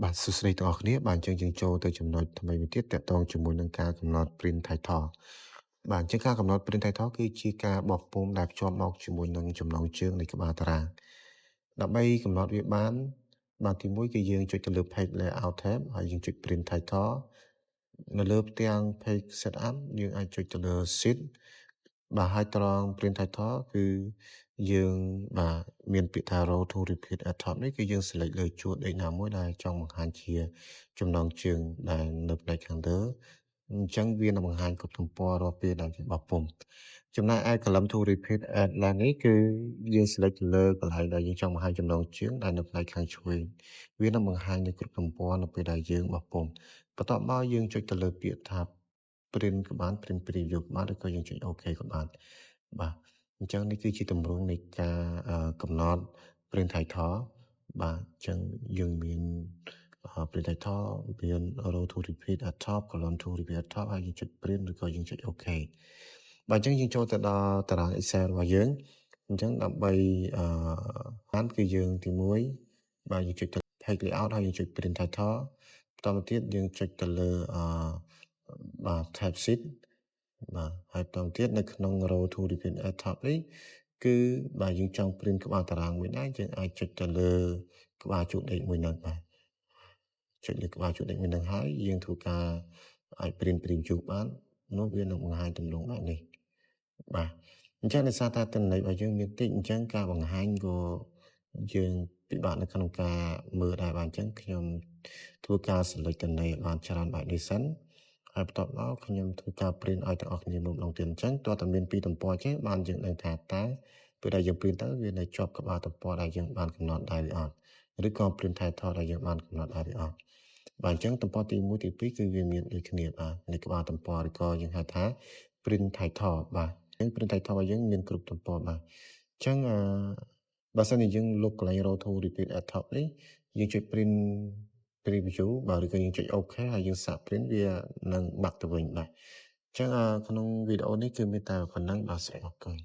បាទសួស្តីទាំងអស់គ្នាបាទអញ្ចឹងយើងចូលទៅចំណុចថ្មីមួយទៀតតាក់ទងជាមួយនឹងការកំណត់ print title បាទអញ្ចឹងការកំណត់ print title គឺជាការបោះពុម្ពដែលភ្ជាប់មកជាមួយនឹងចំណងជើងនៃក្បាលតារាងដើម្បីកំណត់វាបានបាទទីមួយគឺយើងចុចទៅលើ page layout tab ហើយយើងចុច print title នៅលើផ្ទាំង page setup យើងអាចចុចទៅលើ sheet បាទហើយត្រង់ print title គឺយើងបាទមានពាក្យថា row to repeat at top នេះគឺយើង select លើជួរដេកណាមួយដែលចង់បង្ហាញជាចំណងជើងដែលនៅផ្នែកខាងលើអញ្ចឹងវានឹងបង្ហាញគ្រប់ទំព័ររាល់ពេលដែលយើងបោះពុម្ពចំណែកឯ column to repeat at last នេះគឺយើង select ទៅលើកន្លែងដែលយើងចង់បង្ហាញចំណងជើងដែលនៅផ្នែកខាងឆ្វេងវានឹងបង្ហាញនៅគ្រប់ទំព័រនៅពេលដែលយើងបោះពុម្ពបន្ទាប់មកយើងចុចទៅលើពាក្យថា print ក៏បាន print preview ក៏បានឬក៏យើងចុច OK ក៏បានបាទអញ្ចឹងនេះគឺជាទម្រង់នៃការកំណត់ print title បាទអញ្ចឹងយើងមាន print title មាន row to repeat at top column to repeat at top ហើយយើងចុច print ឬក៏យើងចុច OK បាទអញ្ចឹងយើងចូលទៅដល់តារាង Excel របស់យើងអញ្ចឹងដើម្បីបានគឺយើងទី1បាទយើងចុចទៅ page layout ហើយយើងចុច print title បន្តមកទៀតយើងចុចទៅលើបាទ tab sheet បាទហើយបន្តទៀតនៅក្នុង row to repeat at top នេះគឺបាទយើងចង់ print ក្បាលតារាងមួយដែរយើងអាចចុចទៅលើក្បាលជួរដេកមួយហ្នឹងបាទចុចលើក្បាលជួរដេកមួយហ្នឹងហើយយើងធ្វើការអាច print preview បាននោះវានឹងបង្ហាញទម្រង់បែបនេះបាទអញ្ចឹងដោយសារតែទិន្នន័យរបស់យើងមានតិចអញ្ចឹងការបង្ហាញក៏យើងពិបាកនៅក្នុងការមើលដែរបាទអញ្ចឹងខ្ញុំធ្វើការ select ទិន្នន័យឲ្យបានច្រើនបែបនេះសិនហើយបន្ទាប់មកខ្ញុំធ្វើការ print ឲ្យទាំងអស់គ្នាមើលម្ដងទៀតអញ្ចឹងតើតើមាន2ទំព័រចេះបានយើងដឹងថាតើពេលដែលយើង print ទៅវានៅជាប់ក្បាលទំព័រដែលយើងបានកំណត់ដែរឬអត់ឬក៏ print title ដែលយើងបានកំណត់ដែរឬអត់បាទអញ្ចឹងទំព័រទី1ទី2គឺវាមានដូចគ្នាបាទនៃក្បាលទំព័រឬក៏យើងហៅថា print title បាទអញ្ចឹង print title របស់យើងមានគ្រប់ទំព័របាទអញ្ចឹងបើសិនជាយើងលុបកន្លែង row to repeat at top នេះយើងចុច print preview បាទឬក៏យើងចុច OK ហើយយើងសាក print វានឹងបាត់ទៅវិញបាទអញ្ចឹងក្នុងវីដេអូនេះគឺមានតែប៉ុណ្ណឹងបាទសូមអរគុណ